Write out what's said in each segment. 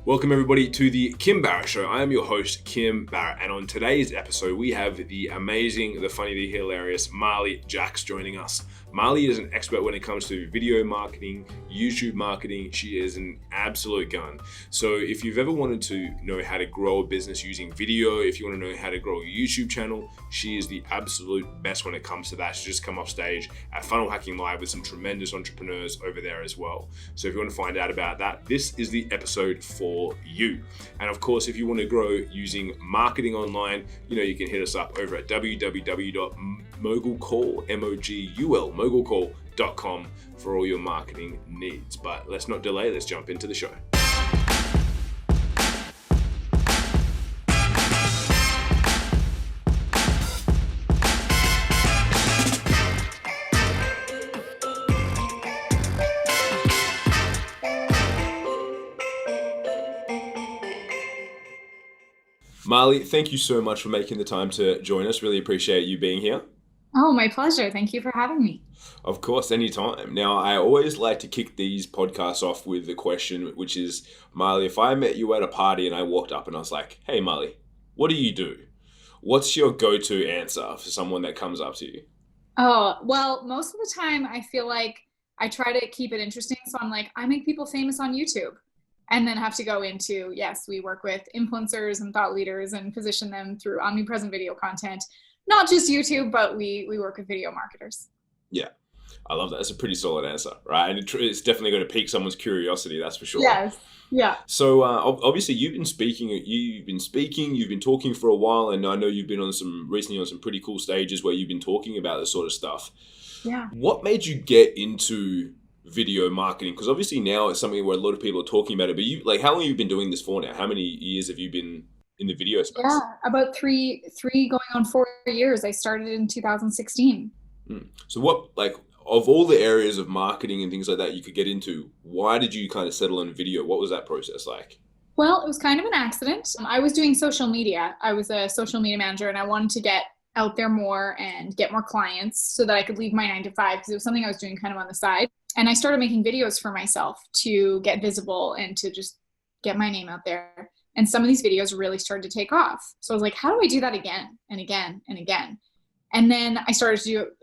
Welcome everybody to the Kim Barrett Show. I am your host, Kim Barrett, and on today's episode, we have the amazing, the funny, the hilarious Marley Jaxx joining us. Marley is an expert when it comes to video marketing, YouTube marketing. She is an absolute gun. So if you've ever wanted to know how to grow a business using video, if you want to know how to grow a YouTube channel, she is the absolute best when it comes to that. She just come off stage at Funnel Hacking Live with some tremendous entrepreneurs over there as well. So if you want to find out about that, this is the episode for you. And of course, if you want to grow using marketing online, you can hit us up over at mogulcall.com for all your marketing needs. But let's not delay, let's jump into the show. Marley, thank you so much for making the time to join us. Really appreciate you being here. Oh, my pleasure. Thank you for having me. Of course, anytime. Now, I always like to kick these podcasts off with the question, which is, Marley, if I met you at a party and I walked up and I was like, hey, Marley, what do you do? What's your go-to answer for someone that comes up to you? Oh, well, most of the time I feel like I try to keep it interesting. So I'm like, I make people famous on YouTube. And then have to go into, yes, we work with influencers and thought leaders and position them through omnipresent video content. Not just YouTube, but we work with video marketers. Yeah, I love that. That's a pretty solid answer, right? And it's definitely going to pique someone's curiosity, that's for sure. Yes, yeah. So obviously you've been speaking, you've been talking for a while, and I know you've been recently on some pretty cool stages where you've been talking about this sort of stuff. Yeah. What made you get into video marketing? Because obviously now it's something where a lot of people are talking about it, but how long have you been doing this for now? How many years have you been in the video space? Yeah, about three going on 4 years. I started in 2016. So what, of all the areas of marketing and things like that you could get into, why did you kind of settle on video? What was that process like? Well, it was kind of an accident. I was doing social media. I was a social media manager and I wanted to get out there more and get more clients so that I could leave my 9-to-5 because it was something I was doing kind of on the side. And I started making videos for myself to get visible and to just get my name out there. And some of these videos really started to take off. So I was like, how do I do that again and again and again? And then I started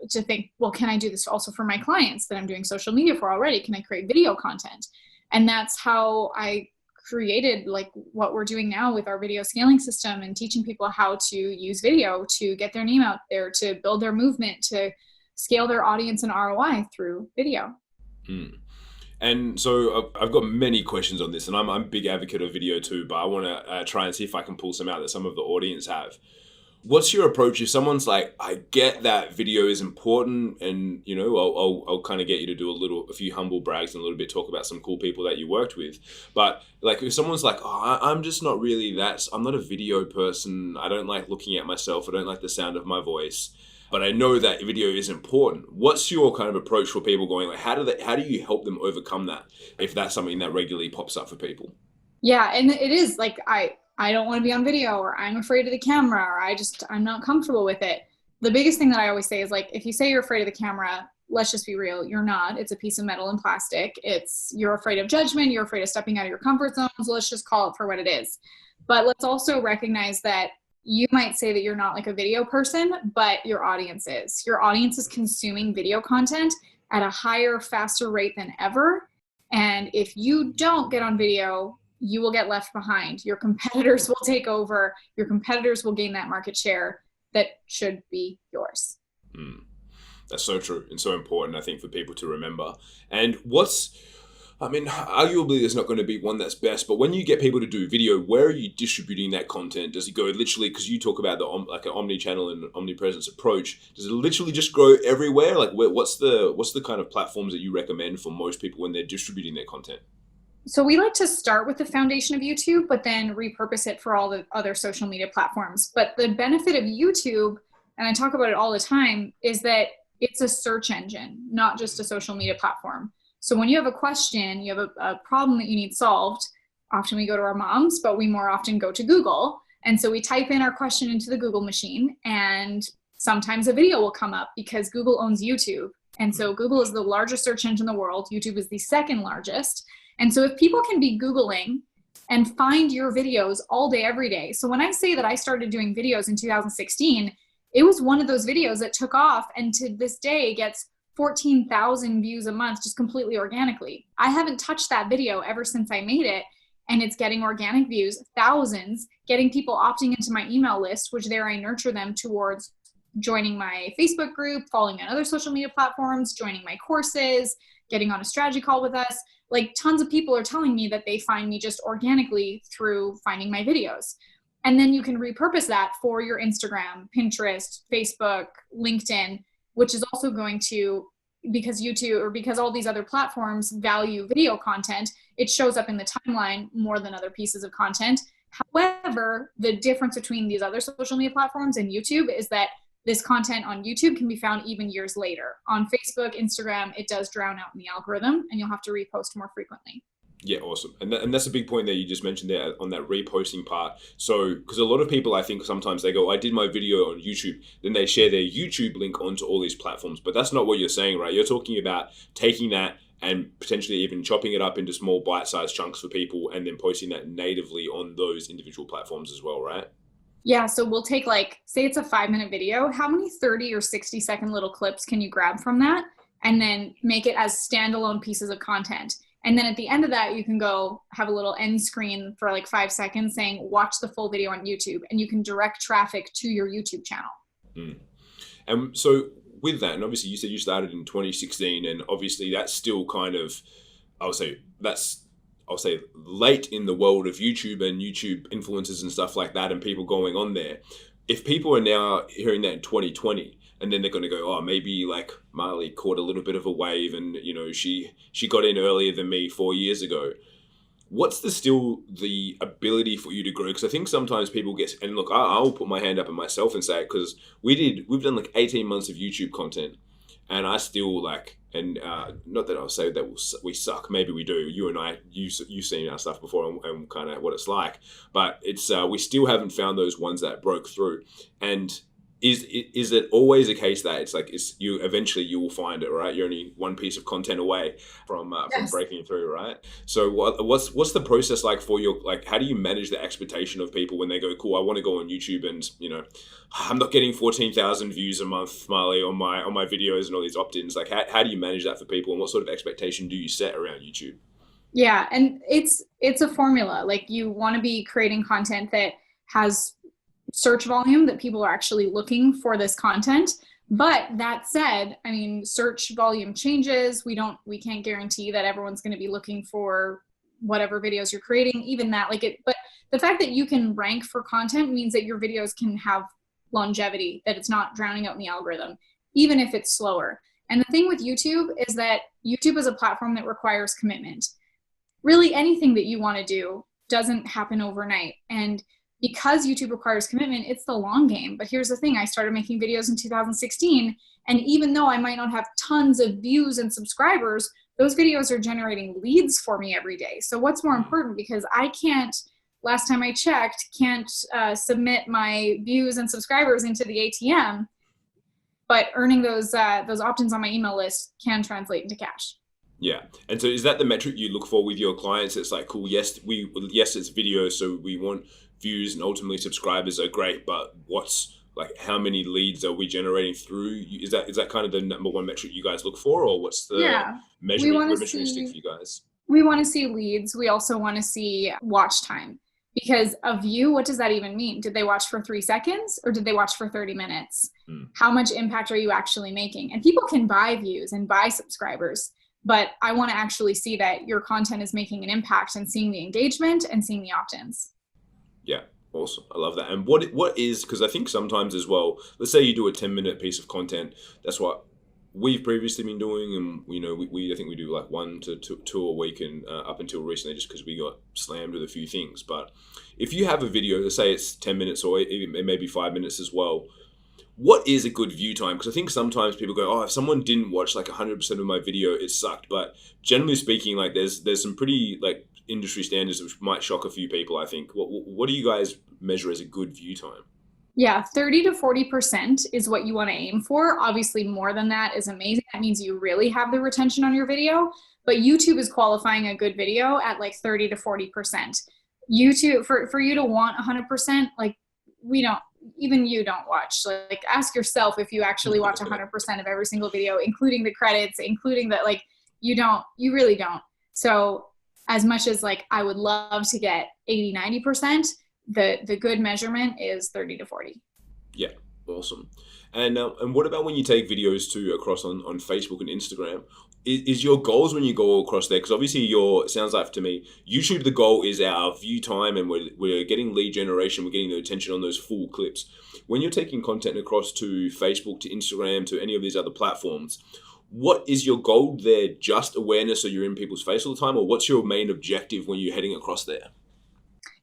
to think, well, can I do this also for my clients that I'm doing social media for already? Can I create video content? And that's how I created what we're doing now with our video scaling system and teaching people how to use video to get their name out there, to build their movement, to scale their audience and ROI through video. And so I've got many questions on this, and I'm a big advocate of video too, but I want to try and see if I can pull some out that some of the audience have. What's your approach if someone's like, I get that video is important, and I'll kind of get you to do a few humble brags and a little bit talk about some cool people that you worked with, but if someone's like, I'm just not really I'm not a video person, I don't like looking at myself, I don't like the sound of my voice, but I know that video is important. What's your kind of approach for people going, how do you help them overcome that if that's something that regularly pops up for people? Yeah, and it is I don't want to be on video, or I'm afraid of the camera, or I'm not comfortable with it. The biggest thing that I always say is if you say you're afraid of the camera, let's just be real. You're not. It's a piece of metal and plastic. You're afraid of judgment. You're afraid of stepping out of your comfort zone. So let's just call it for what it is. But let's also recognize that you might say that you're not a video person, but your audience is. Your audience is consuming video content at a higher, faster rate than ever. And if you don't get on video, you will get left behind. Your competitors will take over. Your competitors will gain that market share that should be yours. That's so true and so important, I think, for people to remember. And arguably there's not going to be one that's best, but when you get people to do video, where are you distributing that content? Does it go literally, because you talk about an omni-channel and omnipresence approach, does it literally just go everywhere? What's the kind of platforms that you recommend for most people when they're distributing their content? So we like to start with the foundation of YouTube, but then repurpose it for all the other social media platforms. But the benefit of YouTube, and I talk about it all the time, is that it's a search engine, not just a social media platform. So when you have a question, you have a problem that you need solved, often we go to our moms, but we more often go to Google. And so we type in our question into the Google machine, and sometimes a video will come up because Google owns YouTube. And so Google is the largest search engine in the world. YouTube is the second largest. And so if people can be Googling and find your videos all day, every day. So when I say that I started doing videos in 2016, it was one of those videos that took off and to this day gets 14,000 views a month just completely organically. I haven't touched that video ever since I made it, and it's getting organic views, thousands, getting people opting into my email list, which there I nurture them towards joining my Facebook group, following me on other social media platforms, joining my courses, getting on a strategy call with us. Like tons of people are telling me that they find me just organically through finding my videos. And then you can repurpose that for your Instagram, Pinterest, Facebook, LinkedIn, which is also going to, because YouTube or because all these other platforms value video content, it shows up in the timeline more than other pieces of content. However, the difference between these other social media platforms and YouTube is that this content on YouTube can be found even years later. On Facebook, Instagram, it does drown out in the algorithm and you'll have to repost more frequently. Yeah, awesome. And that's a big point that you just mentioned there on that reposting part. So, because a lot of people, I think sometimes they go, I did my video on YouTube, then they share their YouTube link onto all these platforms. But that's not what you're saying, right? You're talking about taking that and potentially even chopping it up into small bite-sized chunks for people and then posting that natively on those individual platforms as well, right? Yeah, so we'll take say it's a 5-minute video. How many 30 or 60-second little clips can you grab from that and then make it as standalone pieces of content? And then at the end of that, you can go have a little end screen for 5 seconds saying, watch the full video on YouTube, and you can direct traffic to your YouTube channel. And so with that, and obviously you said you started in 2016, and obviously that's still kind of, I'll say late in the world of YouTube and YouTube influencers and stuff like that and people going on there. If people are now hearing that in 2020, and then they're going to go, oh, maybe Marley caught a little bit of a wave and, she got in earlier than me 4 years ago. What's the ability for you to grow? Because I think sometimes people and look, I'll put my hand up at myself and say it, because we've done 18 months of YouTube content, and I still not that I'll say that we suck. Maybe we do. You and I, you've seen our stuff before and kind of what it's like, but it's we still haven't found those ones that broke through. And is it always a case that it's you eventually you will find it, right? You're only one piece of content away from breaking through, right? So what's the process like for your how do you manage the expectation of people when they go, cool, I want to go on YouTube and I'm not getting 14,000 views a month, Marley, on my videos and all these opt-ins. How do you manage that for people, and what sort of expectation do you set around YouTube? Yeah, and it's a formula. You want to be creating content that has search volume, that people are actually looking for this content. But that said, search volume changes. We can't guarantee that everyone's going to be looking for whatever videos you're creating, even that but the fact that you can rank for content means that your videos can have longevity, that it's not drowning out in the algorithm, even if it's slower. And the thing with YouTube is that YouTube is a platform that requires commitment. Really, anything that you want to do doesn't happen overnight. And because YouTube requires commitment, it's the long game. But here's the thing, I started making videos in 2016, and even though I might not have tons of views and subscribers, those videos are generating leads for me every day. So what's more important, because I can't, last time I checked, submit my views and subscribers into the ATM, but earning those opt-ins on my email list can translate into cash. Yeah. And so is that the metric you look for with your clients? It's cool, yes, it's video, so we want views and ultimately subscribers are great, but what's how many leads are we generating through? Is that kind of the number one metric you guys look for, or what's the measuring stick for you guys? We want to see leads. We also want to see watch time, because a view, what does that even mean? Did they watch for 3 seconds or did they watch for 30 minutes? How much impact are you actually making? And people can buy views and buy subscribers, but I want to actually see that your content is making an impact and seeing the engagement and seeing the opt-ins. Yeah, awesome. I love that. And what is, because I think sometimes as well, let's say you do a 10-minute piece of content. That's what we've previously been doing, and I think we do 1 to 2 a week, and up until recently, just because we got slammed with a few things. But if you have a video, let's say it's 10 minutes or even maybe 5 minutes as well, what is a good view time? Because I think sometimes people go, oh, if someone didn't watch 100% of my video, it sucked. But generally speaking, there's some pretty industry standards which might shock a few people, I think. What do you guys measure as a good view time? Yeah, 30 to 40% is what you want to aim for. Obviously, more than that is amazing. That means you really have the retention on your video. But YouTube is qualifying a good video at 30 to 40%. YouTube, for you to want 100%, like we don't, even you don't watch. Like ask yourself if you actually watch 100% of every single video, including the credits, including that, like you really don't. So as much as like I would love to get 80-90%, the good measurement is 30 to 40. Yeah, awesome. And what about when you take videos to across on Facebook and Instagram? Is your goals when you go across there? Because obviously it sounds like to me, YouTube, the goal is our view time, and we're getting lead generation, we're getting the attention on those full clips. When you're taking content across to Facebook, to Instagram, to any of these other platforms, what is your goal there? Just awareness, so you're in people's face all the time, or what's your main objective when you're heading across there?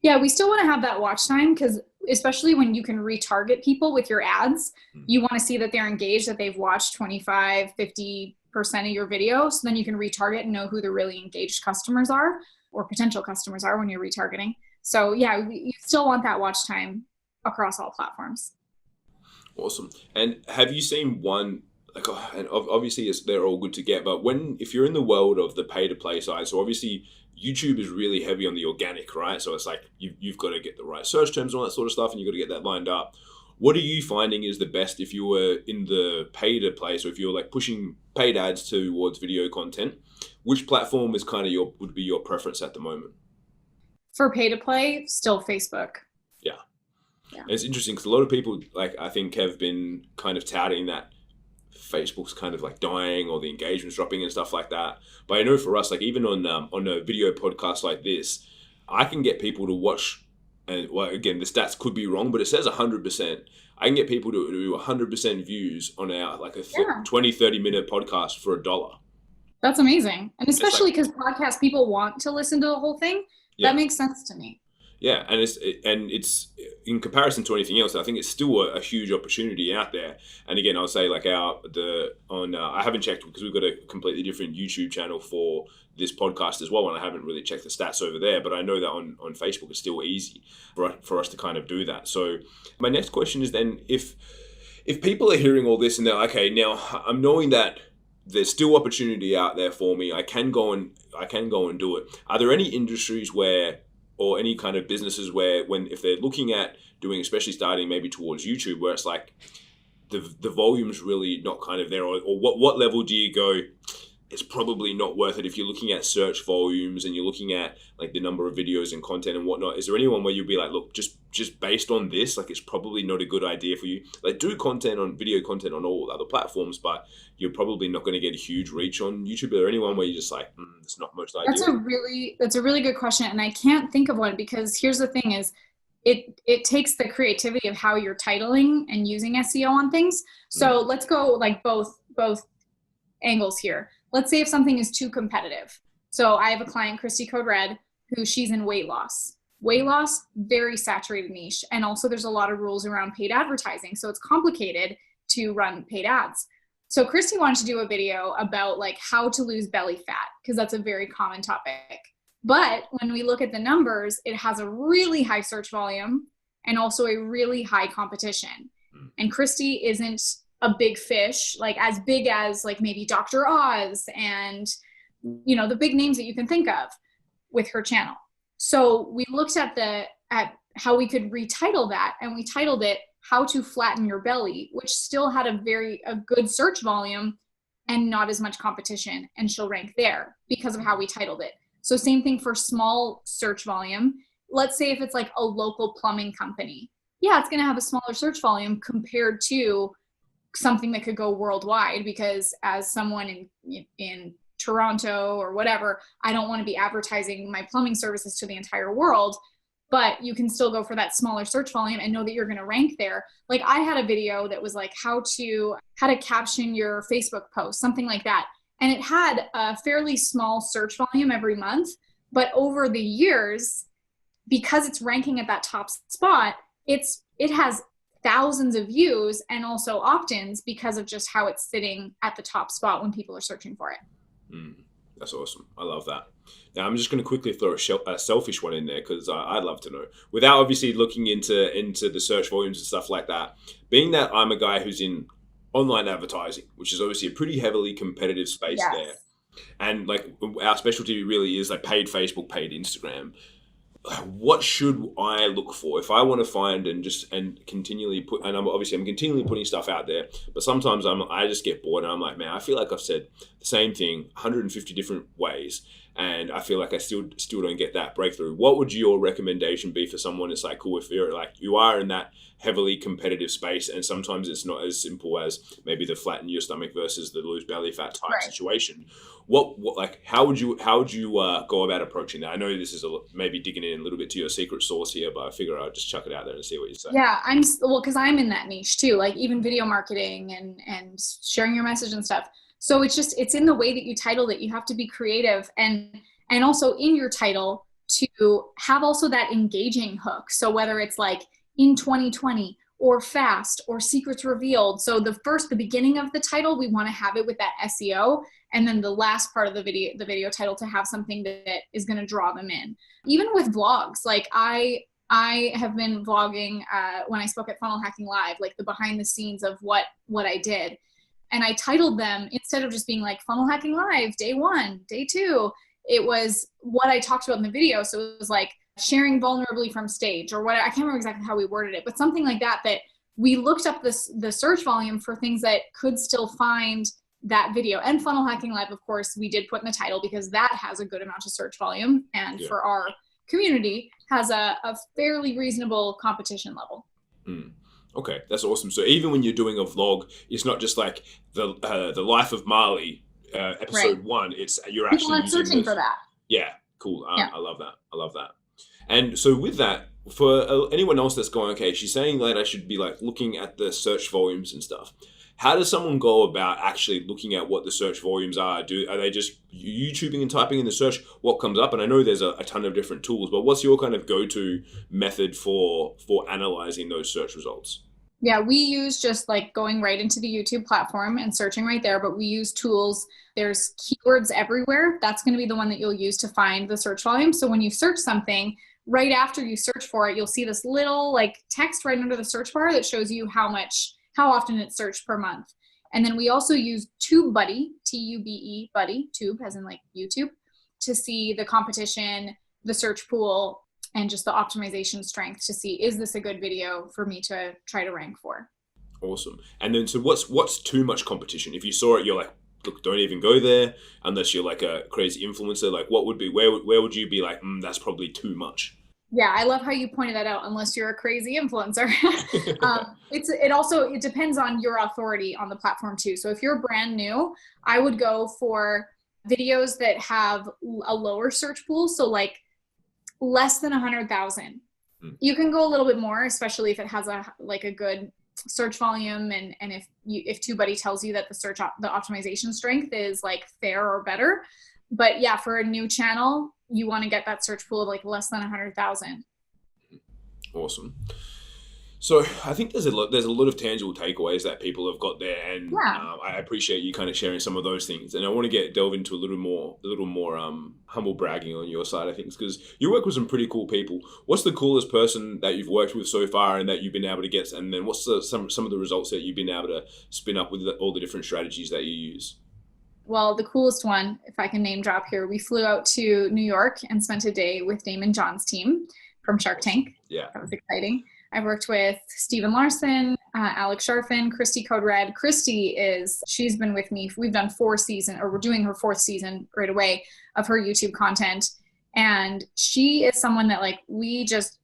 Yeah, we still want to have that watch time, because especially when you can retarget people with your ads, you want to see that they're engaged, that they've watched 25, 50% of your video. So then you can retarget and know who the really engaged customers are or potential customers are when you're retargeting. So yeah, you still want that watch time across all platforms. Awesome. And have you seen one, like, and obviously they're all good to get, but if you're in the world of the pay to play side, so obviously YouTube is really heavy on the organic, right? So it's like you've got to get the right search terms and all that sort of stuff, and you've got to get that lined up. What are you finding is the best if you were in the pay to play? So if you're like pushing paid ads towards video content, which platform is kind of would be your preference at the moment? For pay to play, still Facebook. Yeah. And it's interesting because a lot of people, like, I think have been kind of touting that Facebook's kind of like dying, or the engagement's dropping and stuff like that. But I know for us, like even on a video podcast like this, I can get people to watch, and well, again, the stats could be wrong, but it says 100%. I can get people to do 100% views on our like a 20, 30-minute podcast for $1. That's amazing. And especially because podcast people want to listen to the whole thing. Yeah. That makes sense to me. Yeah, and it's in comparison to anything else, I think it's still a huge opportunity out there. And again, I'll say like I haven't checked because we've got a completely different YouTube channel for this podcast as well, and I haven't really checked the stats over there. But I know that on Facebook it's still easy for us to kind of do that. So my next question is then, if people are hearing all this and they're like, okay, now I'm knowing that there's still opportunity out there for me, I can go and do it. Are there any industries or any kind of businesses where if they're looking at doing, especially starting maybe towards YouTube, where it's like the volume's really not kind of there, or what level do you go, it's probably not worth it if you're looking at search volumes and you're looking at like the number of videos and content and whatnot? Is there anyone where you'd be like, look, just based on this, like it's probably not a good idea for you? Like do video content on all other platforms, but you're probably not going to get a huge reach on YouTube. Is there anyone where you're just like, it's not most ideal? That's a really good question. And I can't think of one, because here's the thing is, it takes the creativity of how you're titling and using SEO on things. So let's go like both angles here. Let's say if something is too competitive. So I have a client, Christy Code Red, who she's in weight loss. Weight loss, very saturated niche. And also there's a lot of rules around paid advertising. So it's complicated to run paid ads. So Christy wanted to do a video about like how to lose belly fat, because that's a very common topic. But when we look at the numbers, it has a really high search volume and also a really high competition. And Christy isn't a big fish, like as big as like maybe Dr. Oz and, the big names that you can think of with her channel. So we looked at how we could retitle that, and we titled it How to Flatten Your Belly, which still had a good search volume and not as much competition, and she'll rank there because of how we titled it. So same thing for small search volume. Let's say if it's like a local plumbing company, it's going to have a smaller search volume compared to something that could go worldwide, because as someone in Toronto or whatever, I don't want to be advertising my plumbing services to the entire world. But you can still go for that smaller search volume and know that you're going to rank there. Like I had a video that was like how to caption your Facebook post, something like that. And it had a fairly small search volume every month, but over the years, because it's ranking at that top spot, it has thousands of views and also opt-ins because of just how it's sitting at the top spot when people are searching for it. That's awesome. I love that. Now, I'm just going to quickly throw a selfish one in there, because I'd love to know, without obviously looking into the search volumes and stuff like that, being that I'm a guy who's in online advertising, which is obviously a pretty heavily competitive space there. And like our specialty really is like paid Facebook, paid Instagram. what should I look for if I want to find and continually put, and I'm continually putting stuff out there, but sometimes I just get bored and I'm like, man, I feel like I've said the same thing 150 different ways, and I feel like I still don't get that breakthrough. What would your recommendation be for someone that's like, cool, if you're like, you are in that heavily competitive space, and sometimes it's not as simple as maybe the flatten your stomach versus the lose belly fat type Right. situation. What like how would you go about approaching that? I know this is maybe digging in a little bit to your secret sauce here, but I figure I'll just chuck it out there and see what you say. Yeah, because I'm in that niche too, like even video marketing and sharing your message and stuff. So it's in the way that you titled it. You have to be creative and also in your title to have also that engaging hook. So whether it's like in 2020 or fast or secrets revealed. So the beginning of the title, we want to have it with that SEO, and then the last part of the video title to have something that is going to draw them in. Even with vlogs, like I have been vlogging when I spoke at Funnel Hacking Live, like the behind the scenes of what I did. And I titled them, instead of just being like Funnel Hacking Live, day 1, day 2, it was what I talked about in the video. So it was like sharing vulnerably from stage or what, I can't remember exactly how we worded it, but something like that we looked up the search volume for things that could still find that video. And Funnel Hacking Live, of course, we did put in the title because that has a good amount of search volume. And for our community has a fairly reasonable competition level. Okay, that's awesome. So even when you're doing a vlog, it's not just like the life of Marley episode 1. It's you're People actually are searching for that. Yeah, cool. I love that. And so with that, for anyone else that's going, okay, she's saying that I should be like looking at the search volumes and stuff. How does someone go about actually looking at what the search volumes are? Are they just YouTubing and typing in the search what comes up? And I know there's a ton of different tools, but what's your kind of go-to method for analyzing those search results? Yeah, we use just like going right into the YouTube platform and searching right there, but we use tools. There's keywords everywhere. That's going to be the one that you'll use to find the search volume. So when you search something, right after you search for it, you'll see this little like text right under the search bar that shows you how often it's searched per month. And then we also use TubeBuddy, T-U-B-E, Buddy, Tube as in like YouTube, to see the competition, the search pool, and just the optimization strength to see, is this a good video for me to try to rank for? Awesome. And then, so what's too much competition? If you saw it, you're like, look, don't even go there unless you're like a crazy influencer. Like what would be, where would you be like, that's probably too much? Yeah, I love how you pointed that out, unless you're a crazy influencer. It depends on your authority on the platform too. So if you're brand new, I would go for videos that have a lower search pool. So like less than 100,000. You can go a little bit more, especially if it has a good search volume, and if TubeBuddy tells you that the optimization strength is like fair or better. But yeah, for a new channel, you want to get that search pool of like less than 100,000. Awesome. So I think there's a lot of tangible takeaways that people have got there, and I appreciate you kind of sharing some of those things. And I want to delve into a little more humble bragging on your side of things, because you work with some pretty cool people. What's the coolest person that you've worked with so far, and that you've been able to get? And then what's some of the results that you've been able to spin up with all the different strategies that you use? Well, the coolest one, if I can name drop here, we flew out to New York and spent a day with Damon John's team from Shark Tank. Yeah, that was exciting. I've worked with Steven Larson, Alex Sharfin, Christy Code Red. She's been with me. We've done 4 seasons, or we're doing her 4th season right away of her YouTube content. And she is someone that like,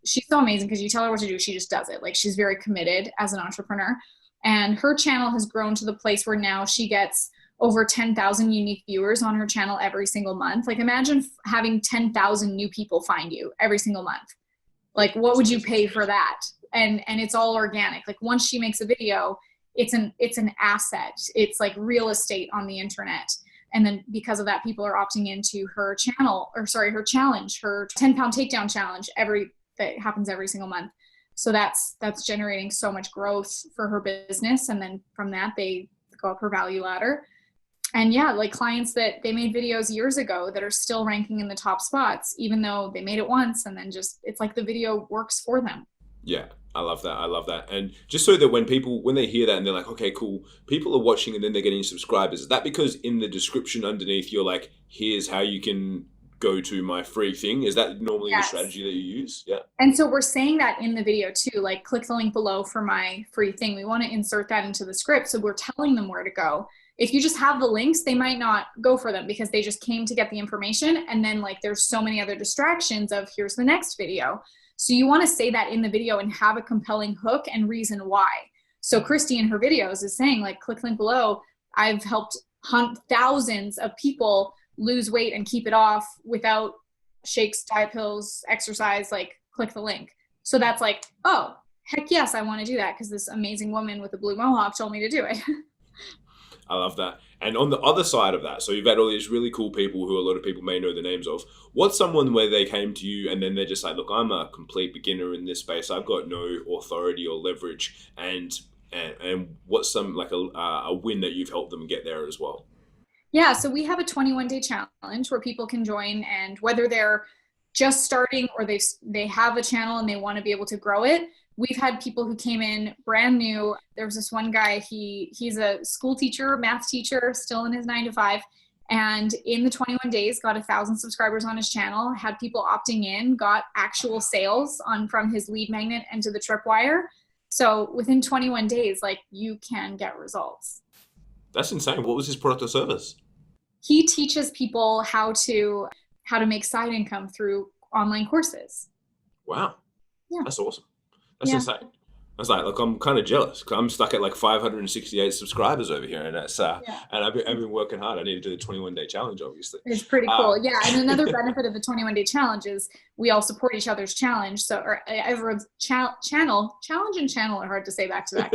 she's so amazing, because you tell her what to do, she just does it. Like, she's very committed as an entrepreneur. And her channel has grown to the place where now she gets over 10,000 unique viewers on her channel every single month. Like, imagine having 10,000 new people find you every single month. Like, what would you pay for that? And it's all organic. Like, once she makes a video, it's an asset. It's like real estate on the internet. And then because of that, people are opting into her challenge, her 10-pound takedown challenge that happens every single month. So that's generating so much growth for her business. And then from that, they go up her value ladder. And yeah, like clients that they made videos years ago that are still ranking in the top spots, even though they made it once, and then it's like the video works for them. Yeah, I love that. And just so that when they hear that and they're like, okay, cool, people are watching and then they're getting subscribers, is that because in the description underneath you're like, here's how you can go to my free thing. Is that normally the Yes. strategy that you use? Yeah. And so we're saying that in the video too, like click the link below for my free thing. We want to insert that into the script. So we're telling them where to go. If you just have the links, they might not go for them because they just came to get the information. And then like there's so many other distractions of here's the next video. So you want to say that in the video and have a compelling hook and reason why. So Christy in her videos is saying like, click link below. I've helped thousands of people lose weight and keep it off without shakes, diet pills, exercise, like click the link. So that's like, oh, heck yes, I want to do that because this amazing woman with a blue mohawk told me to do it. I love that. And on the other side of that, so you've had all these really cool people who a lot of people may know the names of. What's someone where they came to you and then they're just like, look, I'm a complete beginner in this space. I've got no authority or leverage. And what's some like a win that you've helped them get there as well? Yeah, so we have a 21-day challenge where people can join, and whether they're just starting or they have a channel and they want to be able to grow it. We've had people who came in brand new. There was this one guy, he's a school teacher, math teacher, still in his 9 to 5. And in the 21 days, got 1,000 subscribers on his channel, had people opting in, got actual sales from his lead magnet and to the tripwire. So within 21 days, like you can get results. That's insane. What was his product or service? He teaches people how to make side income through online courses. Wow. Yeah. That's awesome. That's insane. I was like, look, I'm kind of jealous because I'm stuck at like 568 subscribers over here, and that's and I've been working hard. I need to do the 21-day challenge, obviously. It's pretty cool. Yeah, and another benefit of the 21-day challenge is we all support each other's challenge. So, or everyone's challenge and channel are hard to say back to back.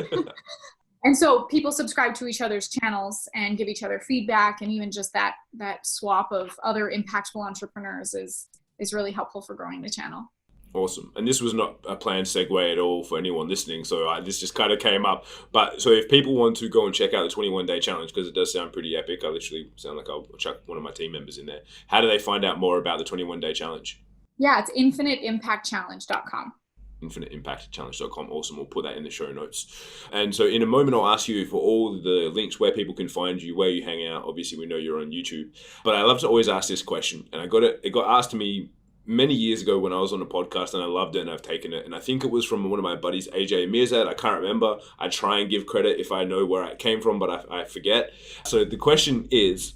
And so people subscribe to each other's channels and give each other feedback, and even just that swap of other impactful entrepreneurs is really helpful for growing the channel. Awesome. And this was not a planned segue at all for anyone listening, so this just kind of came up. But so if people want to go and check out the 21-day challenge, because it does sound pretty epic, I literally sound like I'll chuck one of my team members in there. How do they find out more about the 21-day challenge? Yeah, it's infiniteimpactchallenge.com. infiniteimpactchallenge.com. Awesome. We'll put that in the show notes. And so in a moment, I'll ask you for all the links where people can find you, where you hang out. Obviously, we know you're on YouTube, but I love to always ask this question. And it got asked to me many years ago when I was on a podcast, and I loved it and I've taken it. And I think it was from one of my buddies, AJ Mirzad. I can't remember. I try and give credit if I know where it came from, but I forget. So the question is,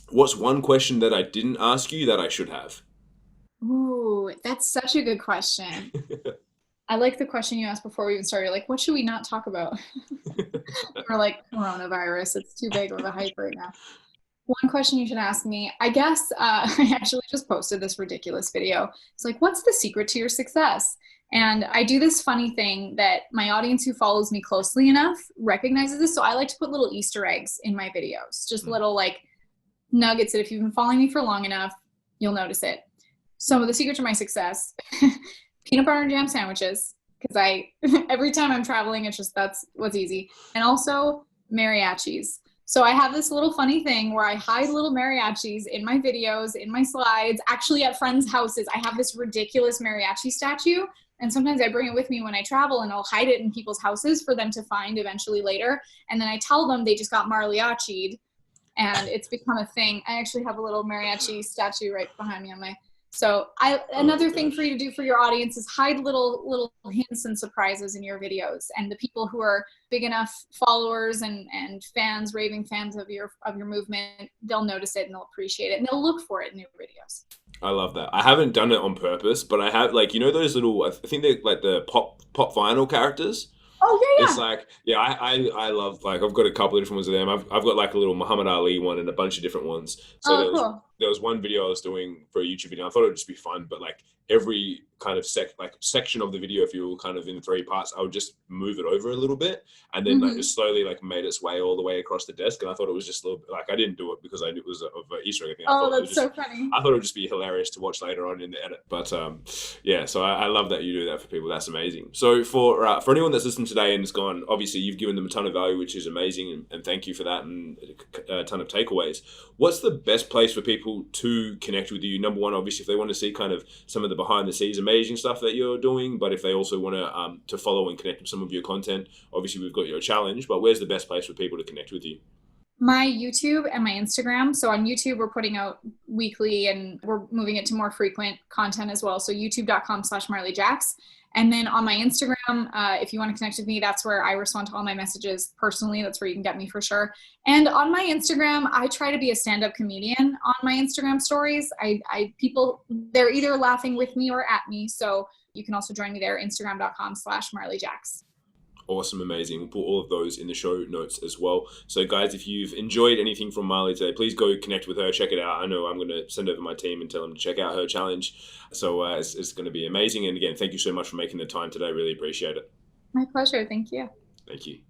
what's one question that I didn't ask you that I should have? Ooh, that's such a good question. I like the question you asked before we even started. Like, what should we not talk about? Or like coronavirus. It's too big of a hype right now. One question you should ask me, I guess, I actually just posted this ridiculous video. It's like, what's the secret to your success? And I do this funny thing that my audience who follows me closely enough recognizes this. So I like to put little Easter eggs in my videos, just little like nuggets that if you've been following me for long enough, you'll notice it. So the secret to my success, peanut butter and jam sandwiches, because every time I'm traveling, that's what's easy. And also mariachis. So I have this little funny thing where I hide little mariachis in my videos, in my slides, actually at friends' houses. I have this ridiculous mariachi statue, and sometimes I bring it with me when I travel, and I'll hide it in people's houses for them to find eventually later. And then I tell them they just got mariachi'd, and it's become a thing. I actually have a little mariachi statue right behind me on my... So another thing for you to do for your audience is hide little hints and surprises in your videos. And the people who are big enough followers and fans, raving fans of your movement, they'll notice it and they'll appreciate it and they'll look for it in your videos. I love that. I haven't done it on purpose, but I have, like, you know, those little, I think they're like the pop vinyl characters. Oh, yeah. It's like, yeah, I love, like, I've got a couple of different ones of them. I've got like a little Muhammad Ali one and a bunch of different ones. So cool. There was one video I was doing for a YouTube video. I thought it would just be fun, but like every kind of section of the video, if you were kind of in 3 parts, I would just move it over a little bit, and then like it slowly like made its way all the way across the desk. And I thought it was just a little bit, like, I didn't do it because I knew it was of an Easter egg thing. That's so funny. I thought it would just be hilarious to watch later on in the edit. But yeah, so I love that you do that for people. That's amazing. So for anyone that's listened today and has gone, obviously you've given them a ton of value, which is amazing, and thank you for that, and a ton of takeaways. What's the best place for people to connect with you? Number one, obviously, if they want to see kind of some of the behind the scenes amazing stuff that you're doing, but if they also want to follow and connect with some of your content, obviously we've got your challenge, but where's the best place for people to connect with you? My YouTube and my Instagram. So on YouTube, we're putting out weekly and we're moving it to more frequent content as well. So youtube.com/Marley Jaxx. And then on my Instagram, if you want to connect with me, that's where I respond to all my messages personally. That's where you can get me for sure. And on my Instagram, I try to be a stand-up comedian on my Instagram stories. People, they're either laughing with me or at me. So you can also join me there, instagram.com/Marley Jaxx. Awesome, amazing. We'll put all of those in the show notes as well. So guys, if you've enjoyed anything from Marley today, please go connect with her, check it out. I know I'm going to send over my team and tell them to check out her challenge. So it's going to be amazing. And again, thank you so much for making the time today. Really appreciate it. My pleasure. Thank you. Thank you.